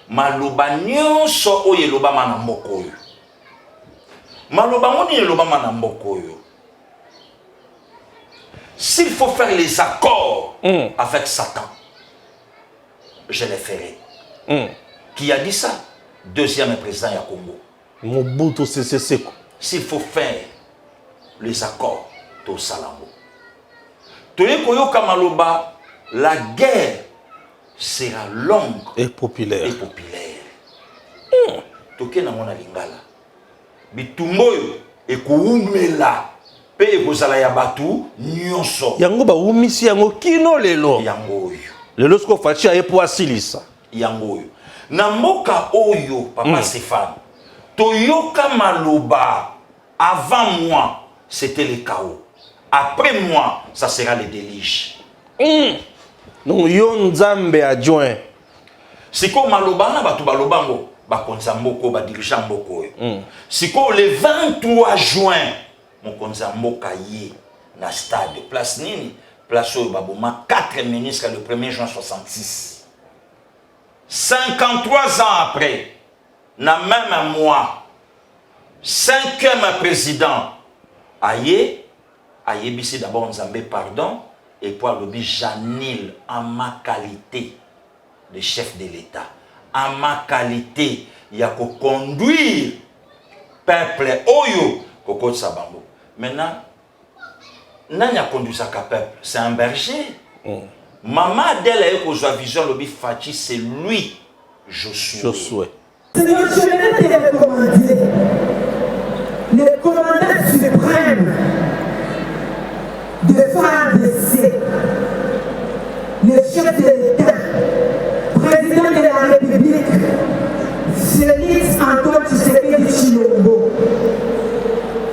maloba nyonso oyo loba mana mboko oyo. Maloba moni loba mana mboko oyo. S'il faut faire les accords avec Satan, je les ferai. Qui a dit ça? Deuxième président du Congo. Mobutu Sese Seko. S'il faut faire les accords, to Salambo. Toye koyo kamaloba, la guerre sera longue et populaire. Toke na mona lingala. Bitumboyo e kuumela. Pe ekozala ya batu nyonso. Yango ba umisi yango kino lelo. Yango oyo. Lelo sko fachi aye po asilisa. Yango oyo. Na mboka oyo papa Stéphane. Toyoka maloba. Avant moi, c'était le chaos. Après moi, ça sera le déluge. Donc yon nzambe adjoint. Siko maloba na batu balobango ba konza mboko ba dirigeant mboko oyo. Siko le 23 juin Mokonza Mboka ye na stade place nini place oyo baboma 4 ministres le 1er juin 66. 53 ans après, na même mois, 5e président aye bisi d'abord Nzambe pardon et pour le Janil en ma qualité de chef de l'État, en ma qualité il y a qu'à conduire peuple oyo Koko Sabambo. Maintenant, Nanya conduit ça peuple, c'est un berger. Maman Adèle a vision le Fachi, c'est lui, Josué. Seigneur, je viens te recommander le commandant suprême de FARDC, le chef de l'État, président de la République, Félix Antoine Tshisekedi Tshilombo.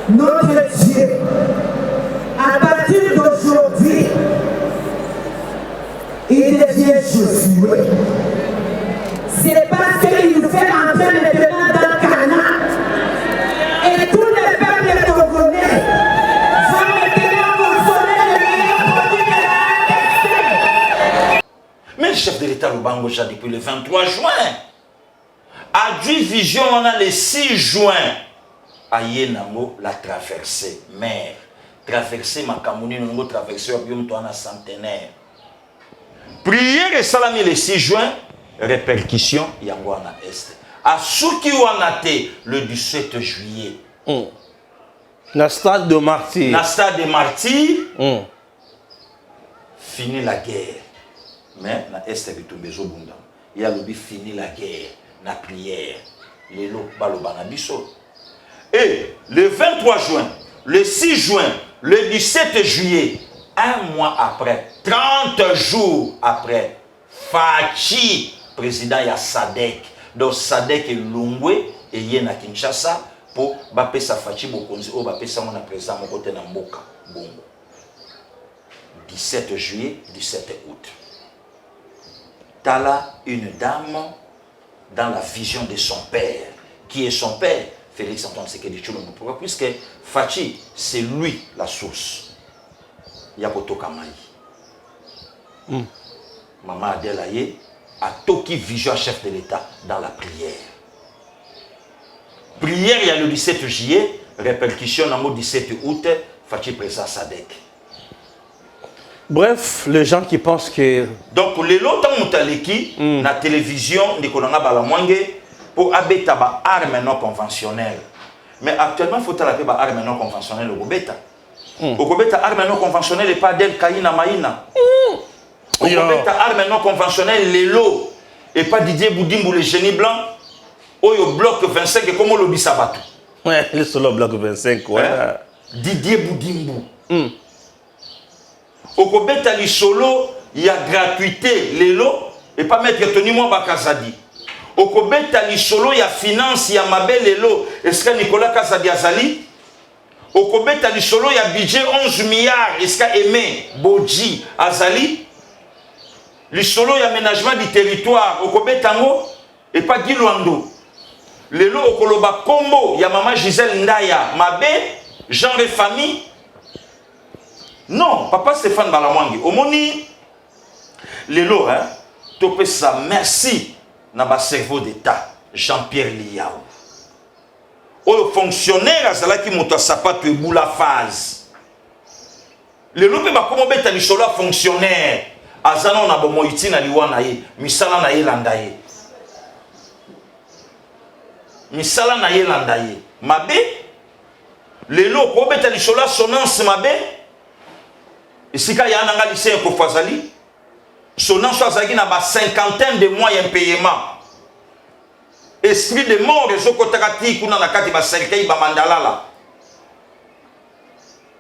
Notre Dieu, à partir d'aujourd'hui, il devient Josué. C'est parce qu'il nous fait entrer maintenant dans Canaan. Et tous les peuples congolais vont maintenant consommer le meilleur produit de la RDC. Mais le chef de l'État Lubango depuis le 23 juin a dû vision on a le 6 juin. Aïe nango la traversée mer traversée Makamuni nango traversée obium to na centenaire prière et salami le 6 juin répercussion yango na est a souki wana te le 17 juillet na stade de martyr fini la guerre mais na est bitumbezo bunda ya lobi fini la guerre na prière lelo baloba na biso. Et le 23 juin, le 6 juin, le 17 juillet, un mois après, 30 jours après, Fachi, président ya Sadek, donc Sadek et Lungwe, et Yena Kinshasa, pour Bapé Fachi Bokonzi, ou Bapé Samona président Mokote Namboka, Bongo. 17 juillet, 17 août. Tala, une dame, dans la vision de son père. Qui est son père? Félix Antoine Tshisekedi Tshilombo. Pourquoi? Puisque Fachi, c'est lui la source. Yakoto Kamai. Maman Adelaye a Toki vision chef de l'État dans la prière. Prière, il y a le 17 juillet, répercussion dans le 17 août, Fachi présent Sadek. Bref, les gens qui pensent que... Donc, les lots dans la télévision, pour abeta ba armes non conventionnelles. Mais actuellement, il faut taper ba armes non conventionnelles au bêta. Okobeta arme non conventionnelle et pas d'El Kaina Maïna. Okobeta arme non conventionnelle Lelo et pas Didier Boudimbo le génie blanc. Oyo bloc 25 et comment l'obi sabato. Ouais, le solo bloc 25 ouais. Didier Boudimbo. Okobeta li solo il y a gratuité Lelo et pas mettre Tony Mwa Bakazadi. Okobeta li solo il y a finance il y a Mabel Lelo est-ce que Nicolas Kazadi Azali? Okobeta li solo il y a budget 11 milliards est-ce que Aimé Bodji Azali? Li solo il y a aménagement du territoire Okobeta ngo et pas Guy Luando. Lelo okoloba combo ya maman Gisèle Ndaya Mabé genre et famille. Non, papa Stéphane Balamwangi. Omoni Lelo hein, topé ça merci na ba cerveau d'état Jean-Pierre Liao. O fonctionnaire azala ki moto sapato e boula phase. Lelo pe ba komo beta li solo fonctionnaire azana na bomo itina liwana ye misala na ye landa ye. Misala na ye landa ye. Mabe lelo ko beta li solo sonance mabe. Isika ya nanga lycée ko fazali. Sonance azaki na ba cinquantaine de mois impayement. Esprit de mort rezo kotakati kuna na kati ba cercueil ba mandala la.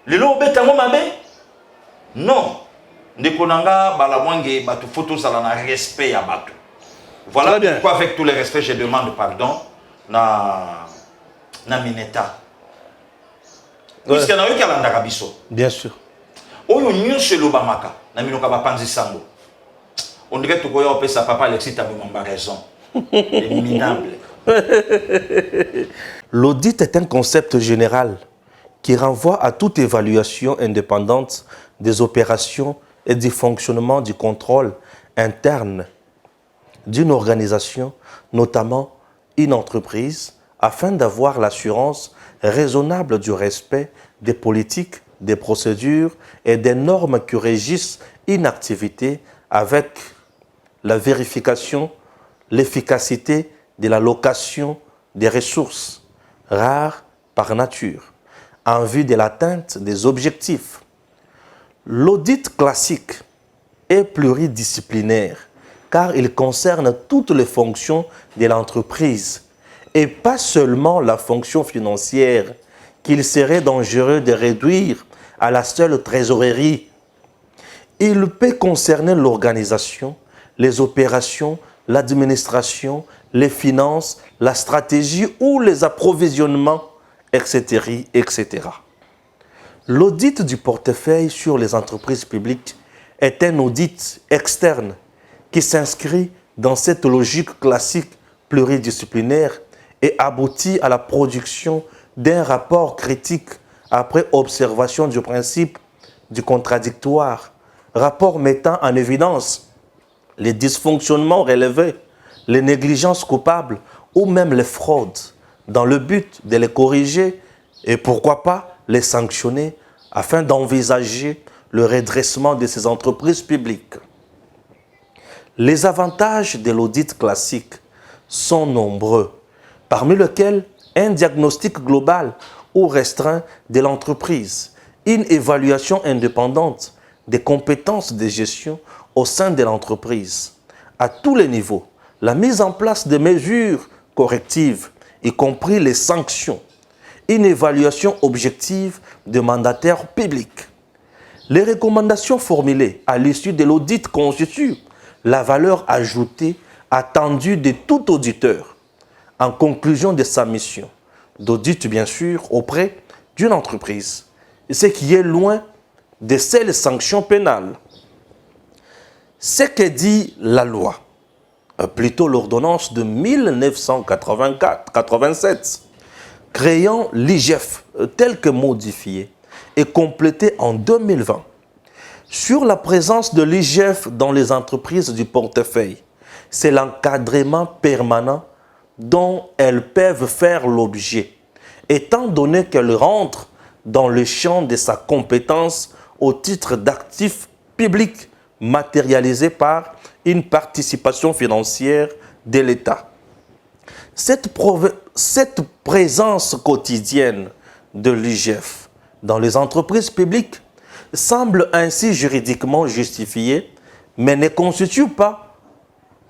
Lelo beta ngo mabe? Non. Ndeko nanga Balamwangi batu photo sala na respect ya batu. Voilà pourquoi avec tout le respect je demande pardon na Mineta. Puisque na yo kalanda kabiso. Bien sûr. Oyo nyonso lobamaka na minoka ba panzi sango. On dirait que tu as sa papa Alexis Tabomamba raison. Minable. L'audit est un concept général qui renvoie à toute évaluation indépendante des opérations et du fonctionnement du contrôle interne d'une organisation, notamment une entreprise, afin d'avoir l'assurance raisonnable du respect des politiques, des procédures et des normes qui régissent une activité avec la vérification, l'efficacité de l'allocation des ressources rares par nature, en vue de l'atteinte des objectifs. L'audit classique est pluridisciplinaire car il concerne toutes les fonctions de l'entreprise et pas seulement la fonction financière qu'il serait dangereux de réduire à la seule trésorerie. Il peut concerner l'organisation, les opérations, l'administration, les finances, la stratégie ou les approvisionnements, etc. etc. L'audit du portefeuille sur les entreprises publiques est un audit externe qui s'inscrit dans cette logique classique pluridisciplinaire et aboutit à la production d'un rapport critique après observation du principe du contradictoire, rapport mettant en évidence les dysfonctionnements relevés, les négligences coupables ou même les fraudes, dans le but de les corriger et pourquoi pas les sanctionner afin d'envisager le redressement de ces entreprises publiques. Les avantages de l'audit classique sont nombreux, parmi lesquels un diagnostic global ou restreint de l'entreprise, une évaluation indépendante des compétences de gestion au sein de l'entreprise, à tous les niveaux, la mise en place de mesures correctives, y compris les sanctions, une évaluation objective des mandataires publics. Les recommandations formulées à l'issue de l'audit constituent la valeur ajoutée attendue de tout auditeur en conclusion de sa mission d'audit, bien sûr, auprès d'une entreprise, ce qui est loin de ces sanctions pénales. Ce que dit la loi, plutôt l'ordonnance de 1987, créant l'IGF tel que modifié et complété en 2020, sur la présence de l'IGF dans les entreprises du portefeuille, c'est l'encadrement permanent dont elles peuvent faire l'objet, étant donné qu'elles rentrent dans le champ de sa compétence au titre d'actifs publics matérialisés par une participation financière de l'État. Cette présence quotidienne de l'IGF dans les entreprises publiques semble ainsi juridiquement justifié, mais ne constitue pas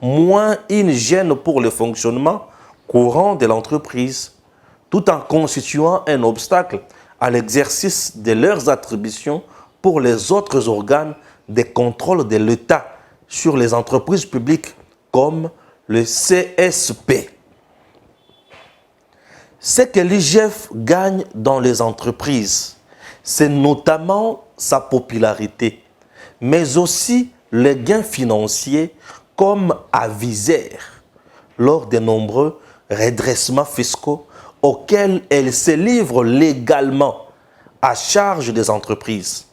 moins une gêne pour le fonctionnement courant de l'entreprise, tout en constituant un obstacle à l'exercice de leurs attributions pour les autres organes de contrôle de l'État sur les entreprises publiques comme le CSP. Ce que l'IGF gagne dans les entreprises, c'est notamment sa popularité, mais aussi les gains financiers comme aviseur lors de nombreux redressements fiscaux auxquels elle se livre légalement à charge des entreprises.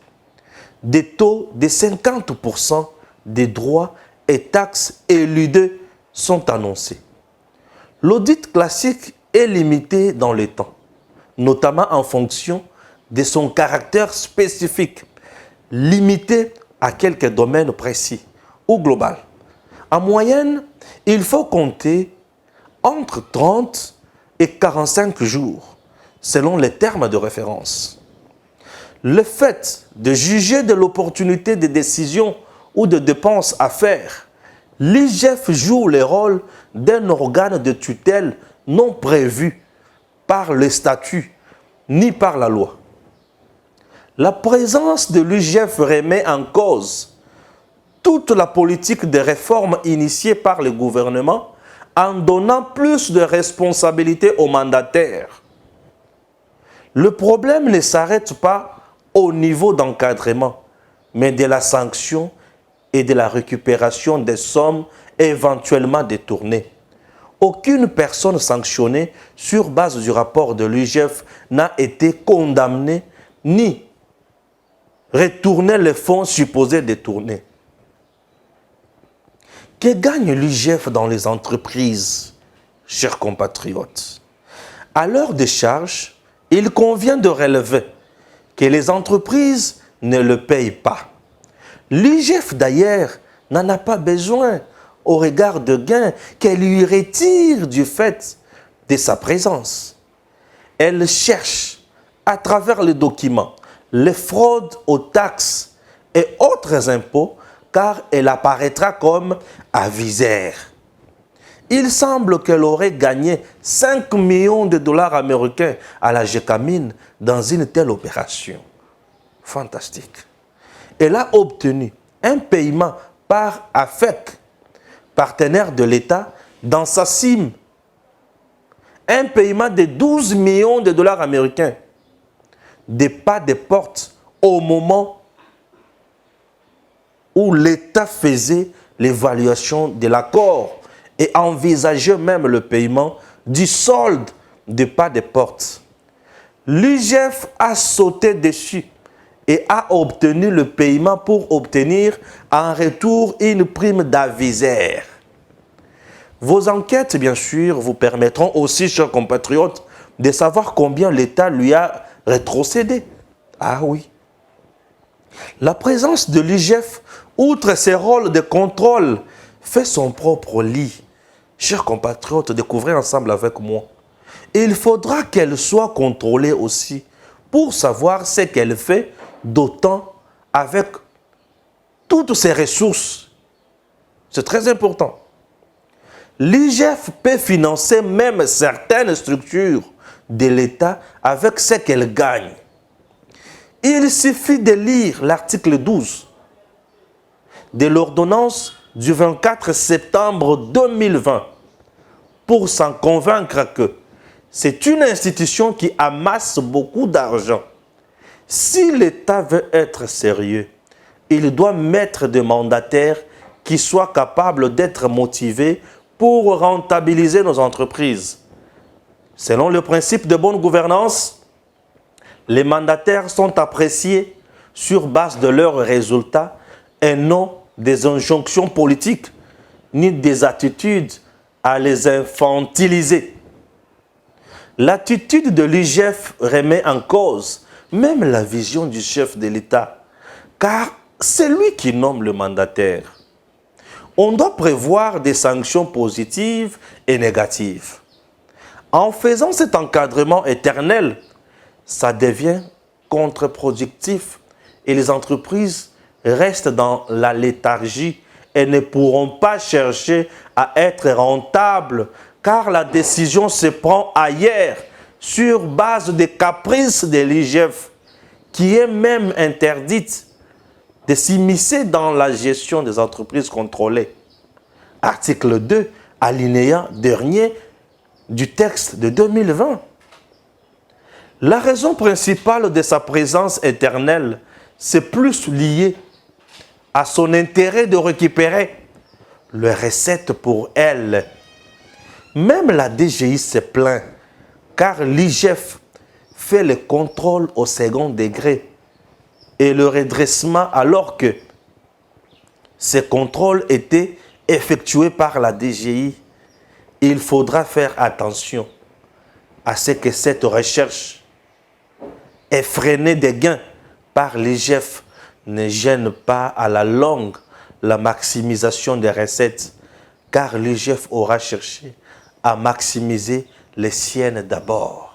Des taux de 50% des droits et taxes éludés sont annoncés. L'audit classique est limité dans le temps, notamment en fonction de son caractère spécifique, limité à quelques domaines précis ou global. En moyenne, il faut compter entre 30 et 45 jours, selon les termes de référence. Le fait de juger de l'opportunité des décisions ou de dépenses à faire, l'IGF joue le rôle d'un organe de tutelle non prévu par le statut ni par la loi. La présence de l'IGF remet en cause toute la politique de réforme initiée par le gouvernement en donnant plus de responsabilités aux mandataires. Le problème ne s'arrête pas au niveau d'encadrement, mais de la sanction et de la récupération des sommes éventuellement détournées. Aucune personne sanctionnée sur base du rapport de l'IGF n'a été condamnée ni retourné les fonds supposés détournés. Que gagne l'IGF dans les entreprises, chers compatriotes? À l'heure des charges, il convient de relever que les entreprises ne le payent pas. L'IGF d'ailleurs n'en a pas besoin au regard de gains qu'elle lui retire du fait de sa présence. Elle cherche, à travers les documents, les fraudes aux taxes et autres impôts, car elle apparaîtra comme aviseur. Il semble qu'elle aurait gagné 5 millions de dollars américains à la Gécamine dans une telle opération. Fantastique. Elle a obtenu un paiement par AFEC, partenaire de l'État, dans sa CIM. Un paiement de 12 millions de dollars américains. Des pas de porte au moment où l'État faisait l'évaluation de l'accord et envisageait même le paiement du solde des pas de porte. L'IGF a sauté dessus et a obtenu le paiement pour obtenir en retour une prime d'aviseur. Vos enquêtes, bien sûr, vous permettront aussi, chers compatriotes, de savoir combien l'État lui a rétrocédé. Ah oui. La présence de l'IGF, outre ses rôles de contrôle, fait son propre lit. Chers compatriotes, découvrez ensemble avec moi. Il faudra qu'elle soit contrôlée aussi pour savoir ce qu'elle fait, d'autant avec toutes ses ressources. C'est très important. L'IGF peut financer même certaines structures de l'État avec ce qu'elle gagne. Il suffit de lire l'article 12 de l'ordonnance du 24 septembre 2020 pour s'en convaincre que c'est une institution qui amasse beaucoup d'argent. Si l'État veut être sérieux, il doit mettre des mandataires qui soient capables d'être motivés pour rentabiliser nos entreprises. Selon le principe de bonne gouvernance, les mandataires sont appréciés sur base de leurs résultats et non des injonctions politiques, ni des attitudes à les infantiliser. L'attitude de l'IGF remet en cause même la vision du chef de l'État, car c'est lui qui nomme le mandataire. On doit prévoir des sanctions positives et négatives. En faisant cet encadrement éternel, ça devient contre-productif et les entreprises restent dans la léthargie et ne pourront pas chercher à être rentables car la décision se prend ailleurs sur base des caprices de l'IGF qui est même interdite de s'immiscer dans la gestion des entreprises contrôlées. Article 2, alinéa dernier du texte de 2020. La raison principale de sa présence éternelle, c'est plus lié à son intérêt de récupérer les recettes pour elle. Même la DGI se plaint, car l'IGF fait le contrôle au second degré et le redressement alors que ces contrôles étaient effectués par la DGI. Il faudra faire attention à ce que cette recherche effrénée des gains par l'IGF ne gêne pas à la longue la maximisation des recettes, car l'IGF aura cherché à maximiser les siennes d'abord.